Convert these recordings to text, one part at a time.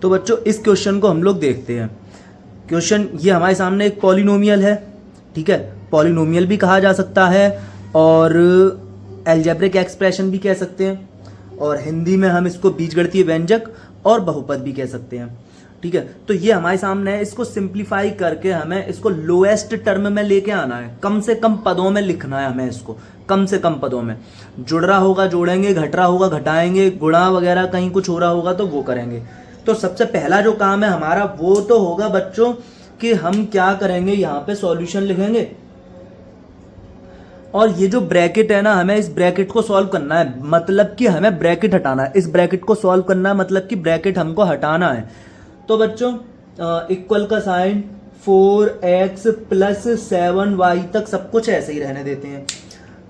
तो बच्चों इस क्वेश्चन को हम लोग देखते हैं। क्वेश्चन ये हमारे सामने एक पॉलिनोमियल है, ठीक है, पॉलिनोमियल भी कहा जा सकता है और अलजेब्रिक एक्सप्रेशन भी कह सकते हैं, और हिंदी में हम इसको बीजगणितीय व्यंजक और बहुपद भी कह सकते हैं, ठीक है। तो ये हमारे सामने है, इसको सिंप्लीफाई करके हमें इसको लोएस्ट टर्म में लेके आना है, कम से कम पदों में लिखना है हमें इसको, कम से कम पदों में। जुड़ रहा होगा जोड़ेंगे, घट रहा होगा घटाएंगे, गुणा वगैरह कहीं कुछ हो रहा होगा तो वो करेंगे। तो सबसे पहला जो काम है हमारा वो तो होगा बच्चों कि हम क्या करेंगे, यहाँ पे सॉल्यूशन लिखेंगे और ये जो ब्रैकेट है ना, हमें इस ब्रैकेट को सॉल्व करना है, मतलब कि हमें ब्रैकेट हटाना है। इस ब्रैकेट को सॉल्व करना है मतलब कि ब्रैकेट हमको हटाना है। तो बच्चों इक्वल का साइन 4x प्लस 7y तक सब कुछ ऐसे ही रहने देते हैं।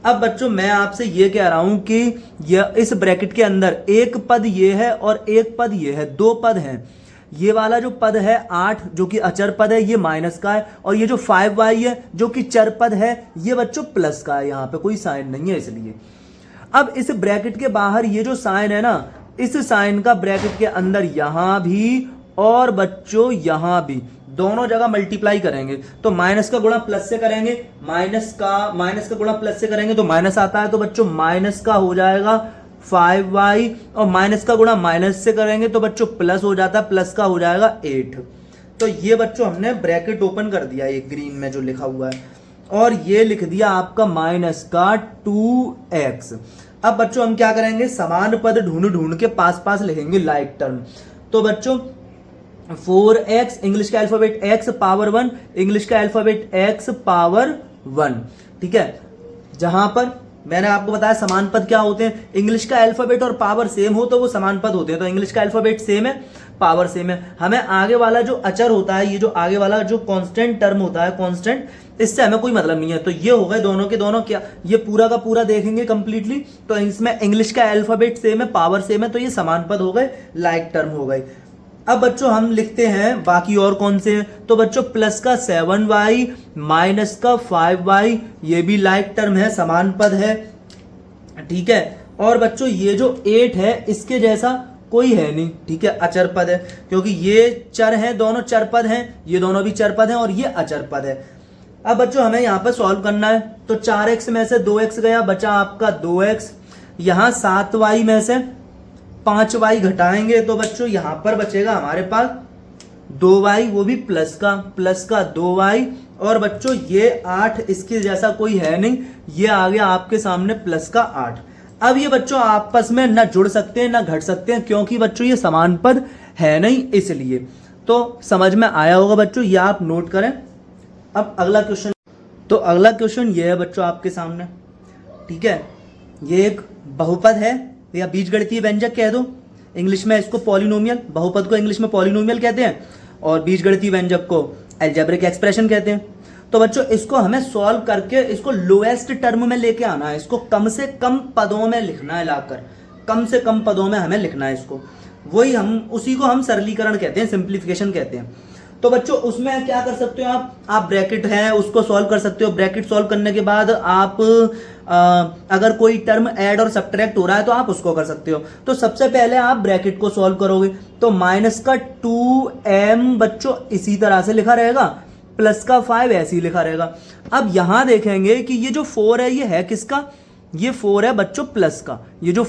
अब बच्चों मैं आपसे ये कह रहा हूं कि यह इस ब्रैकेट के अंदर एक पद ये है और एक पद ये है, दो पद हैं। ये वाला जो पद है 8 जो कि अचर पद है, ये माइनस का है, और ये जो 5y है जो कि चर पद है, ये बच्चों प्लस का है। यहाँ पे कोई साइन नहीं है इसलिए। अब इस ब्रैकेट के बाहर ये जो साइन है ना, इस साइन का ब्रैकेट के अंदर यहां भी और बच्चों यहां भी दोनों जगह मल्टीप्लाई करेंगे। तो माइनस का गुणा प्लस से करेंगे, माइनस का गुणा प्लस से करेंगे तो माइनस आता है, तो बच्चों माइनस का हो जाएगा 5y, और माइनस का गुणा माइनस से करेंगे तो बच्चों प्लस हो जाता है, प्लस का हो जाएगा 8। तो ये बच्चों हमने ब्रैकेट ओपन कर दिया ये ग्रीन में जो लिखा हुआ है, और ये लिख दिया आपका माइनस का 2x। अब बच्चों हम क्या करेंगे, समान पद ढूंढ ढूंढ के पास पास लिखेंगे लाइक टर्म। तो बच्चों 4x इंग्लिश का अल्फाबेट x पावर 1, इंग्लिश का अल्फाबेट x पावर 1, ठीक है। जहां पर मैंने आपको बताया समान पद क्या होते हैं, इंग्लिश का अल्फाबेट और पावर सेम हो तो वो समान पद होते हैं। तो इंग्लिश का अल्फाबेट सेम है, पावर सेम है। हमें आगे वाला जो अचर होता है, ये जो आगे वाला जो कांस्टेंट टर्म होता है, कांस्टेंट, इससे हमें कोई मतलब नहीं है। तो ये हो गए दोनों के दोनों, क्या ये पूरा का पूरा देखेंगे कंप्लीटली तो इसमें इंग्लिश का अल्फाबेट सेम है, पावर सेम है, तो ये समान पद हो गए, लाइक टर्म हो गए। अब बच्चों हम लिखते हैं बाकी और कौन से हैं। तो बच्चों प्लस का 7y माइनस का 5y, ये भी लाइक टर्म है, समान पद है, ठीक है। और बच्चों ये जो 8 है इसके जैसा कोई है नहीं, ठीक है, अचर पद है, क्योंकि ये चर है, दोनों चर पद हैं, ये दोनों भी चर पद हैं और ये अचर पद है। अब बच्चों हमें यहाँ पर सॉल्व करना है। तो 4x में से 2x गया, बचा आपका 2x। यहां 7y में से 5y घटाएंगे तो बच्चों यहां पर बचेगा हमारे पास 2y, वो भी प्लस का 2y। और बच्चों ये 8 इसके जैसा कोई है नहीं, ये आ गया आपके सामने प्लस का 8। अब ये बच्चों आपस में ना जुड़ सकते हैं ना घट सकते हैं, क्योंकि बच्चों ये समान पद है नहीं, इसलिए। तो समझ में आया होगा बच्चों, ये आप नोट करें। अब अगला क्वेश्चन, तो अगला क्वेश्चन ये है बच्चों आपके सामने, ठीक है। ये एक बहुपद है या बीजगणितीय व्यंजक कह दो, इंग्लिश में इसको पॉलिनोमियल, बहुपद को इंग्लिश में पॉलिनोमियल कहते हैं और बीजगणितीय व्यंजक को अलजेब्रिक एक्सप्रेशन कहते हैं। तो बच्चों इसको हमें सॉल्व करके इसको लोएस्ट टर्म में लेके आना है, इसको कम से कम पदों में लिखना है, लाकर कम से कम पदों में हमें लिखना है इसको। वही उसी को हम सरलीकरण कहते हैं, सिंप्लीफिकेशन कहते हैं। तो बच्चों उसमें क्या कर सकते हो आप ब्रैकेट है उसको सॉल्व कर सकते हो। ब्रैकेट सॉल्व करने के बाद आप अगर कोई टर्म ऐड और सब्ट्रैक्ट हो रहा है तो आप उसको कर सकते हो। तो सबसे पहले आप ब्रैकेट को सॉल्व करोगे तो माइनस का 2m बच्चों इसी तरह से लिखा रहेगा, प्लस का 5 ऐसे ही लिखा रहेगा। अब यहां देखेंगे कि ये जो 4 है ये है किसका, ये 4 है बच्चों प्लस का। ये जो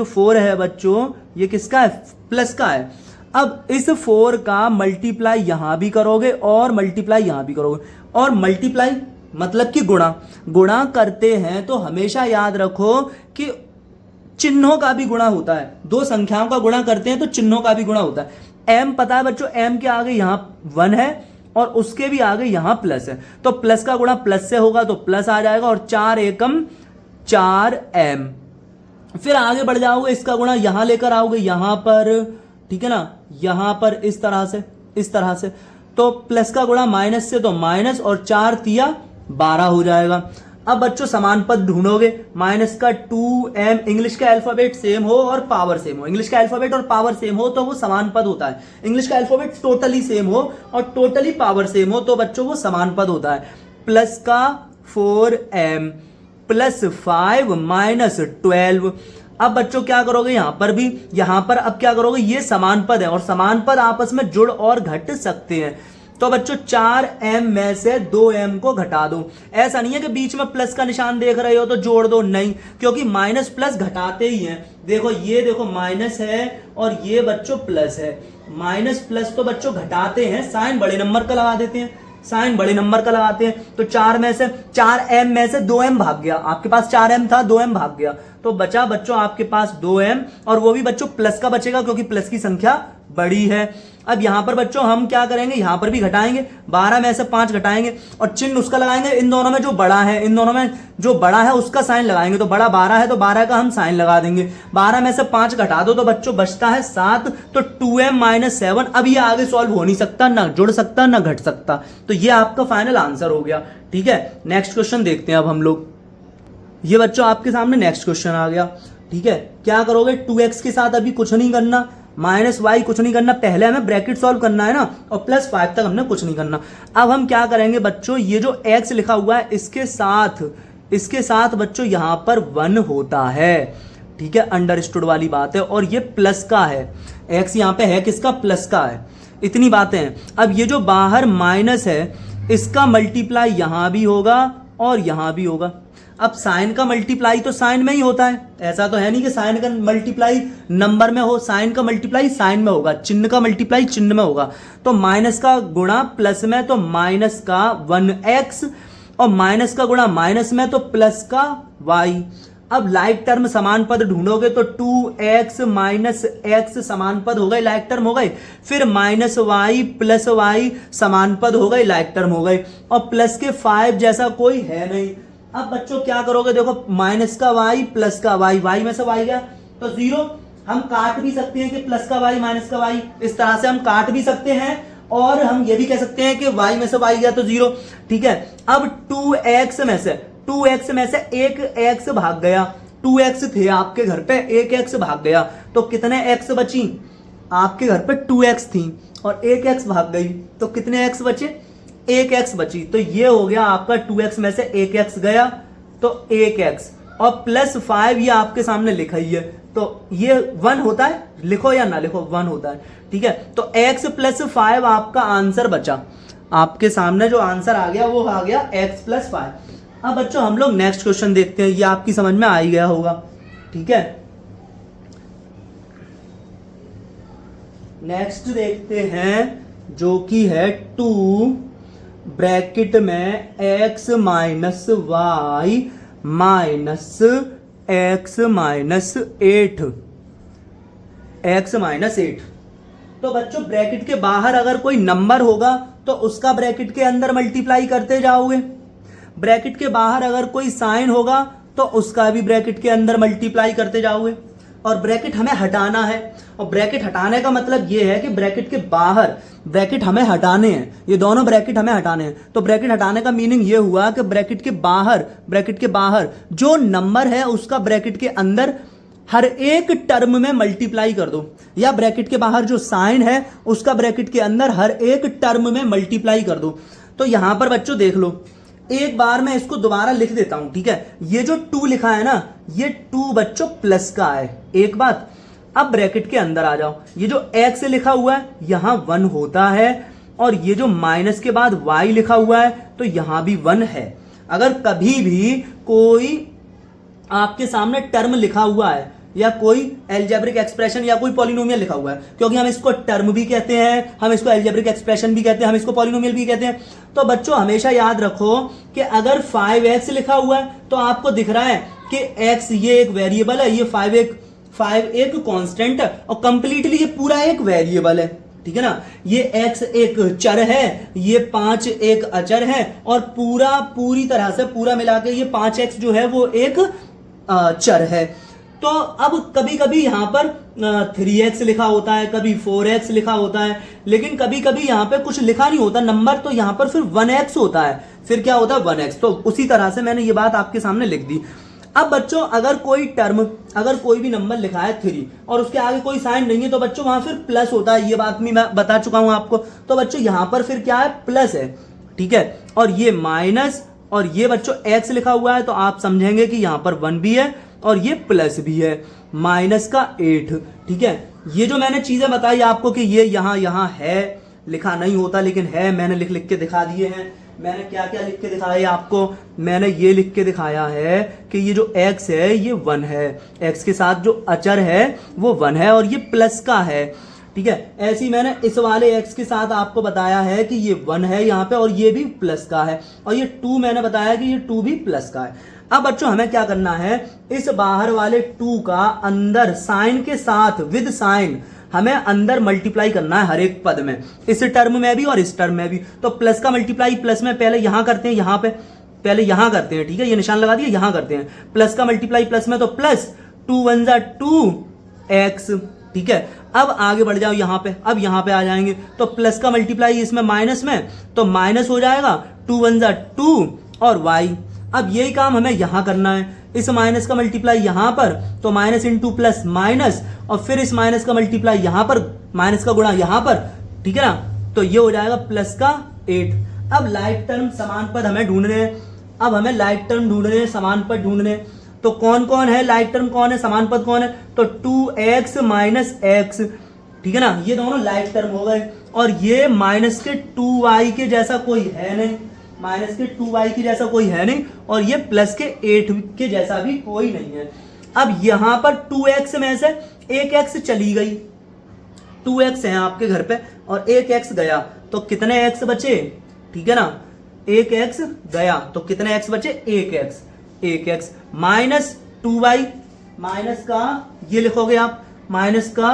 4 है बच्चों ये किसका है, प्लस का है। अब इस 4 का मल्टीप्लाई यहां भी करोगे और मल्टीप्लाई यहां भी करोगे, और मल्टीप्लाई मतलब कि गुणा करते हैं तो हमेशा याद रखो कि चिन्हों का भी गुणा होता है। दो संख्याओं का गुणा करते हैं तो चिन्हों का भी गुणा होता है। m पता है बच्चों, m के आगे यहां 1 है और उसके भी आगे यहां प्लस है, तो प्लस का गुणा प्लस से होगा तो प्लस आ जाएगा, और 4 एकम 4m। फिर आगे बढ़ जाओगे, इसका गुणा यहां लेकर आओगे यहां पर, ठीक है ना, यहां पर इस तरह से तो प्लस का गुणा माइनस से तो माइनस, और 4 तिया 12 हो जाएगा। अब बच्चों समान पद ढूंढोगे, माइनस का 2m, इंग्लिश का अल्फाबेट सेम हो और पावर सेम हो, इंग्लिश का अल्फाबेट और पावर सेम हो तो वो समान पद होता है। इंग्लिश का अल्फाबेट टोटली सेम हो और टोटली पावर सेम हो तो बच्चों वो समान पद होता है। प्लस का 4m प्लस 5 माइनस 12। अब बच्चों क्या करोगे यहां पर भी, यहां पर अब क्या करोगे, ये समान पद है और समान पद आपस में जुड़ और घट सकते हैं। तो बच्चों 4m में से 2m को घटा दो। ऐसा नहीं है कि बीच में प्लस का निशान देख रहे हो तो जोड़ दो, नहीं, क्योंकि माइनस प्लस घटाते ही हैं। देखो ये देखो माइनस है और ये बच्चों प्लस है, माइनस प्लस तो बच्चों घटाते हैं, साइन बड़े नंबर का लगा देते हैं, साइन बड़े नंबर का लगाते हैं। तो 4m में से 2m भाग गया, आपके पास 4m था 2m भाग गया, तो बचा बच्चों आपके पास 2m, और वो भी बच्चों प्लस का बचेगा क्योंकि प्लस की संख्या बड़ी है। अब यहां पर बच्चों हम क्या करेंगे, यहां पर भी घटाएंगे, 12 में से 5 घटाएंगे और चिन्ह उसका लगाएंगे, इन दोनों में जो बड़ा है, इन दोनों में जो बड़ा है उसका साइन लगाएंगे। तो बड़ा 12 है तो 12 का हम साइन लगा देंगे। 12 में से 5 घटा दो तो बच्चों बचता है 7, तो 2m - 7। अब ये आगे सॉल्व हो नहीं सकता, ना जुड़ सकता ना घट सकता, तो ये आपका फाइनल आंसर हो गया। ठीक है, नेक्स्ट क्वेश्चन देखते हैं अब हम लोग। ये बच्चों आपके सामने नेक्स्ट क्वेश्चन आ गया। ठीक है, क्या करोगे, 2x के साथ अभी कुछ नहीं करना, -y कुछ नहीं करना, पहले हमें ब्रैकेट सॉल्व करना है ना, और +5 तक हमने कुछ नहीं करना। अब हम क्या करेंगे बच्चों, ये जो x लिखा हुआ है इसके साथ बच्चों यहां पर 1 होता है। ठीक है, अंडरस्टूड वाली बात है, और ये प्लस का है, x यहां पे है किसका, प्लस का है। इतनी बातें हैं। अब ये जो बाहर माइनस है इसका मल्टीप्लाई यहां भी होगा और यहां भी होगा। अब साइन का मल्टीप्लाई तो साइन में ही होता है, ऐसा तो है नहीं कि साइन का मल्टीप्लाई नंबर में हो, साइन का मल्टीप्लाई साइन में होगा, चिन्ह का मल्टीप्लाई चिन्ह में होगा। तो माइनस का गुणा प्लस में तो माइनस का 1x, और माइनस का गुणा माइनस में तो प्लस का y। अब लाइक टर्म समान पद ढूंढोगे तो 2x - x समान पद हो गए, लाइक टर्म हो गए, फिर -y + y समान पद हो गए, लाइक टर्म हो गए, और प्लस के 5 जैसा कोई है नहीं। अब बच्चों क्या करोगे, देखो माइनस का y प्लस का y, y में से y गया तो 0। हम काट भी सकते हैं कि प्लस का y माइनस का y, इस तरह से हम काट भी सकते हैं, और हम ये भी कह सकते हैं कि y में से y गया तो 0। ठीक है, अब 2x में से एक x भाग गया, 2x थे आपके घर पे, एक x भाग गया, तो कितने x बची, आपके घर पे 2x थी और एक x भाग गई, तो कितने x बचे, एक x बची। तो ये हो गया आपका 2x में से एक x गया तो एक x, और +5 ये आपके सामने लिखा ही है, तो ये 1 होता है, लिखो या ना लिखो 1 होता है। ठीक है, तो x + 5 आपका आंसर बचा, आपके सामने जो आंसर आ गया वो आ गया x + 5। अब बच्चों हम लोग नेक्स्ट क्वेश्चन देखते हैं, ये आपकी समझ में आ ही गया होगा। ठीक है, नेक्स्ट देखते हैं जो कि है 2 ब्रैकेट में x - y x - 8। तो बच्चों ब्रैकेट के बाहर अगर कोई नंबर होगा तो उसका ब्रैकेट के अंदर मल्टीप्लाई करते जाओगे, ब्रैकेट के बाहर अगर कोई साइन होगा तो उसका भी ब्रैकेट के अंदर मल्टीप्लाई करते जाओगे, और ब्रैकेट हमें हटाना है, और ब्रैकेट हटाने का मतलब ये है कि ब्रैकेट के बाहर ब्रैकेट हमें हटाने हैं, ये दोनों ब्रैकेट हमें हटाने हैं। तो ब्रैकेट हटाने का मीनिंग ये हुआ कि ब्रैकेट के बाहर जो नंबर है उसका ब्रैकेट के अंदर हर एक टर्म में मल्टीप्लाई कर दो, या ब्रैकेट के बाहर जो साइन है उसका ब्रैकेट के अंदर हर एक टर्म में मल्टीप्लाई कर दो। तो यहां पर बच्चों देख लो, एक बार मैं इसको दोबारा लिख देता हूं। ठीक है, ये जो 2 लिखा है ना, ये 2 बच्चों प्लस का है, एक बात। अब ब्रैकेट के अंदर आ जाओ, ये जो x लिखा हुआ है यहां 1 होता है, और ये जो माइनस के बाद y लिखा हुआ है तो यहां भी 1 है। अगर कभी भी कोई आपके सामने टर्म लिखा हुआ है या कोई एल्जेब्रिक एक्सप्रेशन या कोई पॉलिनोमियल लिखा हुआ है, क्योंकि हम इसको टर्म भी कहते हैं, हम इसको एल्जेब्रिक एक्सप्रेशन भी कहते हैं, हम इसको पॉलिनोमियल भी कहते हैं, तो बच्चों हमेशा याद रखो कि अगर 5x लिखा हुआ है तो आपको दिख रहा है कि x ये एक वेरिएबल है, ये 5 एक कांस्टेंट है, और कंप्लीटली ये पूरा एक वेरिएबल है। ठीक है ना, ये x एक चर है, ये 5 एक अचर है, और पूरी तरह से पूरा मिला के ये 5x जो है वो एक चर है। तो अब कभी कभी यहां पर 3x लिखा होता है, कभी 4x लिखा होता है, लेकिन कभी कभी यहां पे कुछ लिखा नहीं होता नंबर, तो यहां पर फिर 1x होता है, फिर क्या होता है 1x। तो उसी तरह से मैंने ये बात आपके सामने लिख दी। अब बच्चों अगर कोई भी नंबर लिखा है 3 और उसके आगे कोई साइन नहीं है तो बच्चों वहां फिर प्लस होता है, ये बात भी मैं बता चुका हूं आपको। तो बच्चों यहां पर फिर क्या है, प्लस है। ठीक है, और ये माइनस, और ये बच्चों x लिखा हुआ है तो आप समझेंगे कि यहां पर 1 भी है और ये प्लस भी है, माइनस का 8। ठीक है, ये जो मैंने चीजें बताई आपको कि ये यहाँ है, लिखा नहीं होता लेकिन है, मैंने लिख के दिखा दिए हैं। मैंने क्या क्या लिख के दिखाया आपको, मैंने ये लिख के दिखाया है कि ये जो x है ये 1 है, x के साथ जो अचर है वो 1 है और ये प्लस का है। ठीक है, ऐसे ही मैंने इस वाले x के साथ आपको बताया है कि ये 1 है यहाँ पे और ये भी प्लस का है, और ये 2 मैंने बताया कि ये 2 भी प्लस का है। अब बच्चों हमें क्या करना है, इस बाहर वाले 2 का अंदर साइन के साथ विद साइन हमें अंदर मल्टीप्लाई करना है हर एक पद में, इस टर्म में भी और इस टर्म में भी। तो प्लस का मल्टीप्लाई प्लस में पहले यहां करते हैं, यहां पे पहले यहां करते हैं। ठीक है, ये निशान लगा दिया, यहां करते हैं। प्लस का मल्टीप्लाई प्लस में, तो प्लस 2 1 जा 2x। ठीक है, अब आगे बढ़ जाओ यहां पे, अब यहां पे आ जाएंगे तो प्लस का मल्टीप्लाई इसमें माइनस में, तो माइनस हो जाएगा 2 1 जा 2 और y। अब यही काम हमें यहां करना है, इस माइनस का मल्टीप्लाई यहां पर, तो माइनस इंटू प्लस माइनस, और फिर इस माइनस का मल्टीप्लाई यहां पर, माइनस का गुणा यहां पर। ठीक है ना, तो ये हो जाएगा प्लस का 8। अब लाइक टर्म समान पद हमें ढूंढने हैं, अब हमें लाइक टर्म ढूंढने हैं, समान पद ढूंढने हैं। तो कौन कौन है लाइक टर्म, कौन है समान पद, कौन है, तो 2x माइनस x। ठीक है ना, ये दोनों लाइक टर्म हो गए, और ये माइनस के 2y के जैसा कोई है नहीं, माइनस के 2y के जैसा कोई है नहीं, और ये प्लस के 8 के जैसा भी कोई नहीं है। अब यहां पर 2x में से एक x चली गई, 2x है आपके घर पे और एक x गया, तो कितने x बचे। ठीक है ना, एक x गया तो कितने x बचे, एक x माइनस 2y, माइनस का ये लिखोगे आप, माइनस का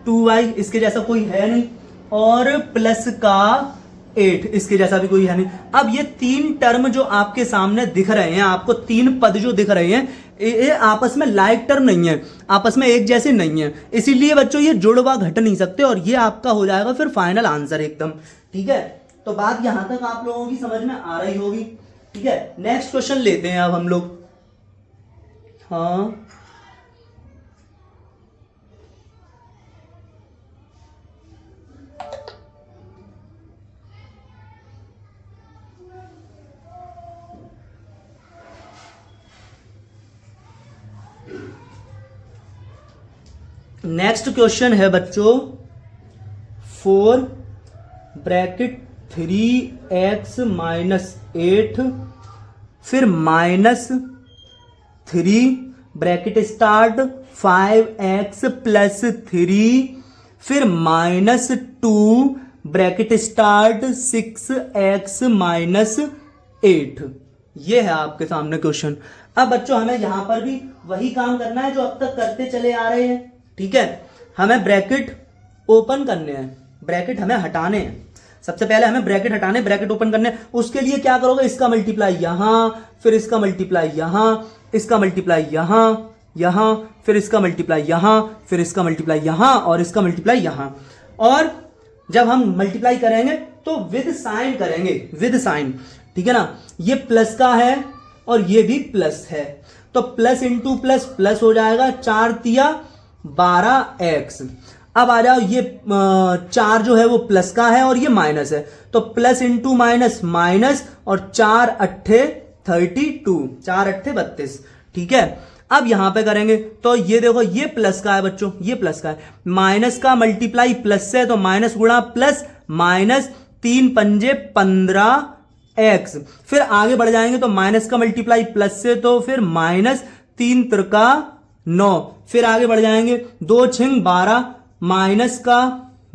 2y, इसके जैसा कोई है नहीं, और प्लस का 8, इसके जैसा भी कोई है नहीं। अब ये 3 टर्म जो आपके सामने दिख रहे हैं, आपको 3 पद जो दिख रहे हैं, ये आपस में लाइक टर्म नहीं है, आपस में एक जैसे नहीं है, इसीलिए बच्चों ये जुड़वा घट नहीं सकते, और ये आपका हो जाएगा फिर फाइनल आंसर एकदम। ठीक है, तो बात यहां तक आप लोगों की समझ में आ रही होगी। ठीक है, नेक्स्ट क्वेश्चन लेते हैं अब हम लोग। हाँ, नेक्स्ट क्वेश्चन है बच्चों 4 ब्रैकेट 3x माइनस 8, फिर minus 3 bracket start 5x plus 3, फिर minus 2 bracket start 6x minus 8। ये है आपके सामने क्वेश्चन। अब बच्चों हमें यहां पर भी वही काम करना है जो अब तक करते चले आ रहे हैं। ठीक है, हमें ब्रैकेट ओपन करने हैं, ब्रैकेट हमें हटाने हैं। सबसे पहले हमें ब्रैकेट हटाने, ब्रैकेट ओपन करने। उसके लिए क्या करोगे, इसका मल्टीप्लाई यहां, फिर इसका मल्टीप्लाई यहां, इसका मल्टीप्लाई यहां, यहां, फिर इसका मल्टीप्लाई यहां, फिर इसका मल्टीप्लाई यहां, और इसका मल्टीप्लाई यहां। और जब हम मल्टीप्लाई करेंगे तो विद साइन करेंगे, विद साइन। ठीक है ना, ये प्लस का है और ये भी प्लस है, तो प्लस इंटू प्लस प्लस हो जाएगा, 4 तिया 12x। अब आ जाओ, ये 4 जो है वो प्लस का है और ये माइनस है, तो प्लस इंटू माइनस माइनस, और 4 अट्ठे 32, 4 अट्ठे 32। ठीक है, अब यहां पे करेंगे तो ये देखो, ये प्लस का है बच्चों, ये प्लस का है, माइनस का मल्टीप्लाई प्लस से, तो माइनस गुणा प्लस, माइनस 3 पंजे 15x। फिर आगे बढ़ जाएंगे तो माइनस का मल्टीप्लाई प्लस से, तो फिर माइनस 3 त्रिका 9। फिर आगे बढ़ जाएंगे, 2 छिंग 12, माइनस का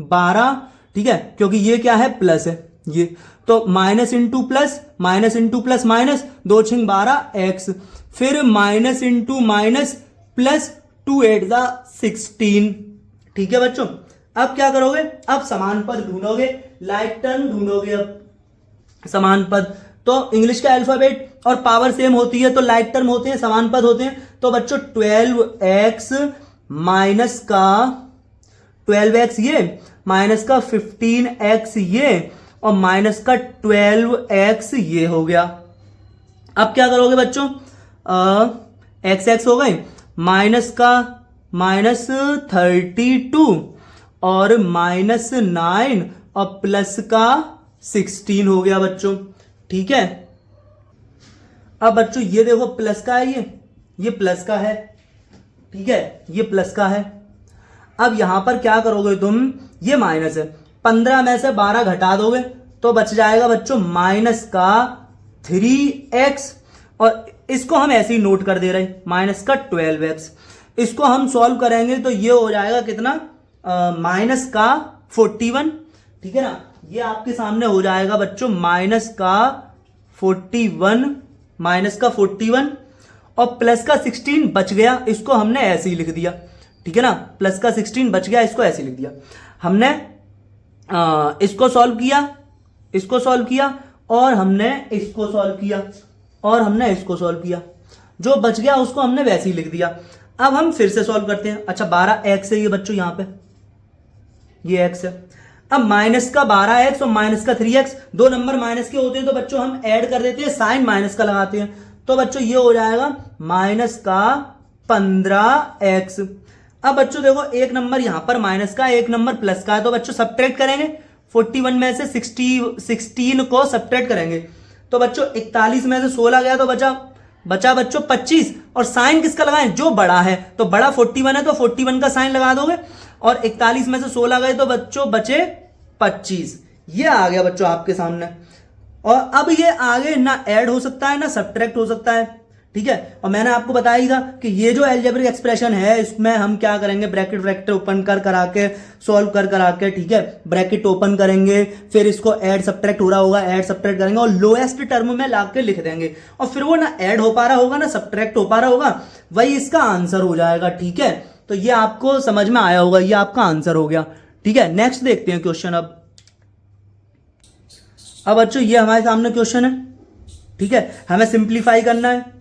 12। ठीक है, क्योंकि ये क्या है, प्लस है ये, तो minus into plus, minus into plus minus, 2 छिंग 12x। फिर माइनस इंटू माइनस प्लस, 2 8 16। ठीक है बच्चों, अब क्या करोगे, अब समान पद ढूंढोगे, लाइक टर्म ढूंढोगे। अब समान पद तो इंग्लिश का अल्फाबेट और पावर सेम होती है, तो लाइक टर्म होते हैं, समान पद होते हैं। तो बच्चों 12x माइनस का 12x ये, माइनस का 15x ये, और माइनस का 12x ये हो गया। अब क्या करोगे बच्चों, एक्स एक्स हो गए, माइनस का माइनस 32 और माइनस 9 और प्लस का 16 हो गया बच्चों। ठीक है, अब बच्चों ये देखो प्लस का है ये, ये प्लस का है, ठीक है, ये प्लस का है। अब यहां पर क्या करोगे तुम, ये माइनस है, 15 में से 12 घटा दोगे तो बच जाएगा बच्चों माइनस का 3x, और इसको हम ऐसे ही नोट कर दे रहे हैं, माइनस का 12x। इसको हम सॉल्व करेंगे तो ये हो जाएगा कितना, माइनस का 41, ठीक है ना। ये आपके सामने हो जाएगा बच्चों माइनस का 41, माइनस का 41, और प्लस का 16 बच गया, इसको हमने ऐसे ही लिख दिया, ठीक है ना। प्लस का 16 बच गया, इसको ऐसे लिख दिया हमने। इसको सॉल्व किया, इसको सॉल्व किया, और हमने इसको सॉल्व किया, और हमने इसको सॉल्व किया। जो बच गया उसको हमने वैसे ही लिख दिया। अब हम फिर से सॉल्व करते हैं। अच्छा 12x है ये बच्चों, यहां पे ये x है। अब माइनस का 12x और माइनस का 3x, दो नंबर माइनस के होते हैं तो बच्चों हम ऐड कर देते हैं, साइन माइनस का लगाते हैं, तो बच्चों ये हो जाएगा माइनस का 15x। अब बच्चों देखो एक नंबर यहां पर माइनस का, एक नंबर प्लस का है, तो बच्चों सब्ट्रैक्ट करेंगे, 41 में से 16 को सब्ट्रैक्ट करेंगे तो बच्चों 41 में से 16 गया तो बचा बच्चों 25, और साइन किसका लगाएं, जो बड़ा है, तो बड़ा 41 है तो 41 का साइन लगा दोगे, और 41 में से 16 गए तो बच्चों बचे 25। ये आ गया बच्चों आपके सामने। और अब ये आगे ना ऐड हो सकता है ना सब्ट्रैक्ट हो सकता है, ठीक है। और मैंने आपको बताया ही था कि ये जो अलजेब्रिक एक्सप्रेशन है इसमें हम क्या करेंगे, ब्रैकेट ब्रैकेट ओपन करा के सॉल्व करा के, ठीक है, ब्रैकेट ओपन करेंगे, फिर इसको ऐड सब्ट्रैक्ट हो रहा होगा, ऐड सब्ट्रैक्ट करेंगे और लोएस्ट टर्म में लाके लिख देंगे, और फिर वो ना ऐड हो पा रहा होगा ना सब्ट्रैक्ट हो पा रहा होगा, वही इसका आंसर हो जाएगा, ठीक है। तो ये आपको समझ में आया होगा, ये आपका आंसर हो गया, ठीक है। नेक्स्ट देखते हैं क्वेश्चन। अब बच्चों ये हमारे सामने क्वेश्चन है, ठीक है, हमें सिंप्लीफाई करना है।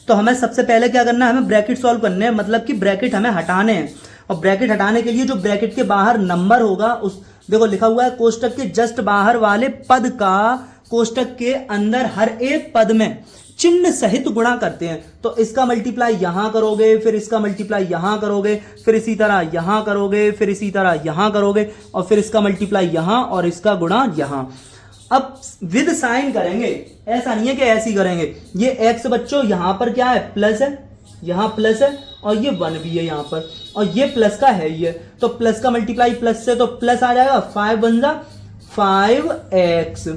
तो हमें सबसे पहले क्या करना है, हमें ब्रैकेट सॉल्व करने हैं, मतलब कि ब्रैकेट हमें हटाने हैं। और ब्रैकेट हटाने के लिए जो ब्रैकेट के बाहर नंबर होगा, उस देखो लिखा हुआ है कोष्टक के जस्ट बाहर वाले पद का कोष्टक के अंदर हर एक पद में चिन्ह सहित गुणा करते हैं। तो इसका मल्टीप्लाई यहां करोगे, फिर इसका मल्टीप्लाई यहां करोगे, फिर इसी तरह यहां करोगे, फिर इसी तरह यहां करोगे, और फिर इसका मल्टीप्लाई यहां और इसका गुणा यहां। अब विद साइन करेंगे, ऐसा नहीं है कि ऐसे ही करेंगे। ये x बच्चों यहां पर क्या है, प्लस है, यहां प्लस है, और ये 1 भी है यहां पर, और ये प्लस का है ये, तो प्लस का मल्टीप्लाई प्लस से तो प्लस आ जाएगा, 5 बन जा 5x।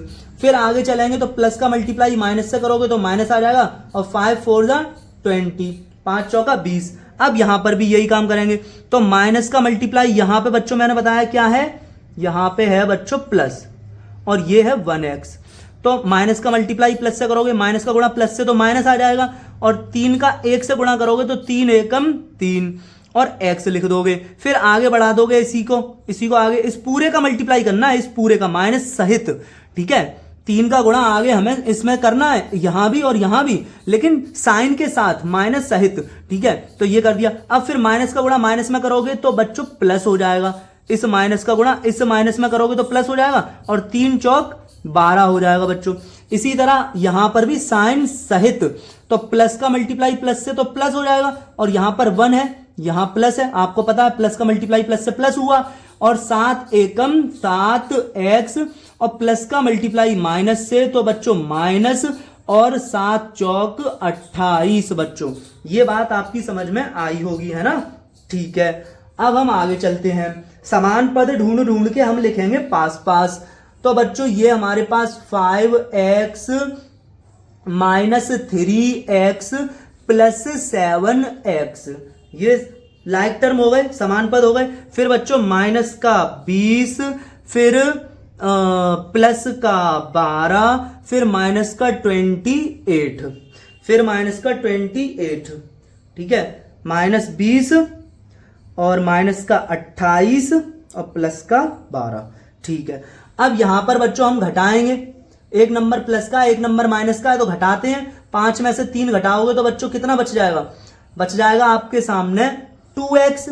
फिर आगे चलेंगे तो प्लस का मल्टीप्लाई माइनस से करोगे तो माइनस आ जाएगा, और 5 4 जा 20, 5 चौका 20। अब यहां पर भी यही काम करेंगे, तो माइनस का मल्टीप्लाई यहां पे बच्चों मैंने बताया क्या है, यहां पे है बच्चों प्लस, और ये है 1x। तो माइनस का मल्टीप्लाई प्लस से करोगे, माइनस का गुणा प्लस से तो माइनस आ जाएगा, और 3 का 1 से गुणा करोगे तो 3 एकम 3, और x लिख दोगे। फिर आगे बढ़ा दोगे इसी को आगे, इस पूरे का मल्टीप्लाई करना है, इस पूरे का माइनस सहित, ठीक है। 3 का गुणा आगे हमें इसमें करना है, यहां भी और यहां भी, लेकिन साइन के साथ माइनस सहित, ठीक है। तो ये कर दिया। अब फिर माइनस का गुणा माइनस में करोगे तो बच्चों प्लस हो जाएगा, इस माइनस का गुणा इस माइनस में करोगे तो प्लस हो जाएगा, और 3 चौक 12 हो जाएगा बच्चों। इसी तरह यहां पर भी साइन सहित, तो प्लस का मल्टीप्लाई प्लस से तो प्लस हो जाएगा, और यहां पर 1 है, यहां प्लस है, आपको पता है प्लस का मल्टीप्लाई प्लस से प्लस हुआ, और 7 एकम 7x, और प्लस का मल्टीप्लाई माइनस से तो बच्चों माइनस, और 7 चौक 28 बच्चों। ये बात आपकी समझ में आई होगी, है ना, ठीक है। अब हम आगे चलते हैं, समान पद ढूंढ के हम लिखेंगे पास पास। तो बच्चों ये हमारे पास 5x minus 3x plus 7x, ये लाइक टर्म हो गए, समान पद हो गए। फिर बच्चों माइनस का 20, फिर प्लस का 12, फिर माइनस का 28, फिर माइनस का 28, ठीक है, माइनस 20 और माइनस का 28 और प्लस का 12, ठीक है। अब यहां पर बच्चों हम घटाएंगे, एक नंबर प्लस का एक नंबर माइनस का है तो घटाते हैं। 5 में से 3 घटाओगे तो बच्चों कितना बच जाएगा, बच जाएगा आपके सामने 2x,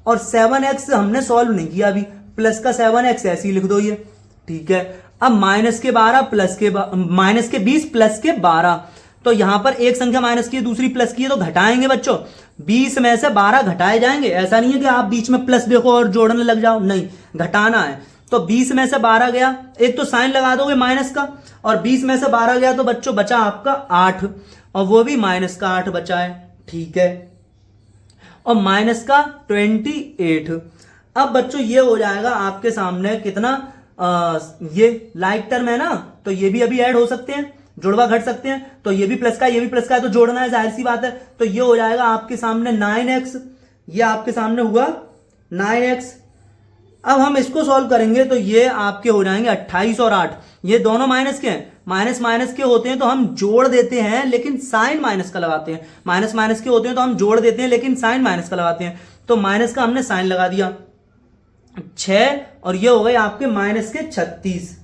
और 7x हमने सॉल्व नहीं किया अभी, प्लस का 7x ऐसे ही लिख दो ये, ठीक है। अब माइनस के 12 प्लस के माइनस के 20 प्लस के 12, तो यहां पर एक संख्या माइनस की है दूसरी प्लस की है तो घटाएंगे बच्चों, 20 में से 12 घटाए जाएंगे। ऐसा नहीं है कि आप बीच में प्लस देखो और जोड़ने लग जाओ, नहीं, घटाना है। तो 20 में से 12 गया, एक तो साइन लगा दोगे माइनस का, और 20 में से 12 गया तो बच्चों बचा आपका 8, और वो भी माइनस का 8 बचा है, ठीक है, और माइनस का 28। अब बच्चों ये हो जाएगा आपके सामने कितना, ये लाइक टर्म है ना, तो ये भी अभी ऐड हो सकते हैं, जुड़वा घट सकते हैं, तो ये भी प्लस का ये भी प्लस का है, तो जोड़ना है, जाहिर सी बात है। तो ये हो जाएगा आपके सामने 9x, ये आपके सामने हुआ 9x। अब हम इसको सॉल्व करेंगे तो ये आपके हो जाएंगे 28 और 8, ये दोनों माइनस के हैं, माइनस माइनस के होते हैं तो हम जोड़ देते हैं लेकिन साइन माइनस का लगाते हैं, माइनस माइनस के होते हैं तो हम जोड़ देते हैं लेकिन साइन माइनस का लगाते हैं। तो माइनस का हमने साइन लगा दिया 6, और ये हो गए आपके माइनस के 36,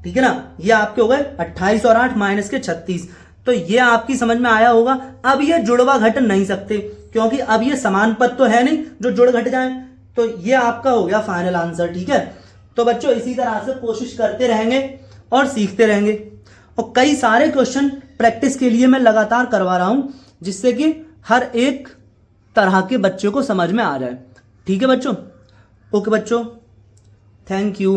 ठीक है ना, ये आपके हो गए 28 और 8 माइनस के 36। तो ये आपकी समझ में आया होगा। अब ये जुड़वा घट नहीं सकते क्योंकि अब ये समान पद तो है नहीं जो जुड़ घट जाए, तो ये आपका हो गया फाइनल आंसर, ठीक है। तो बच्चों इसी तरह से कोशिश करते रहेंगे और सीखते रहेंगे, और कई सारे क्वेश्चन प्रैक्टिस के लिए मैं लगातार करवा रहा हूं जिससे कि हर एक तरह के बच्चों को समझ में आ जाए, ठीक है बच्चों। ओके बच्चों, थैंक यू।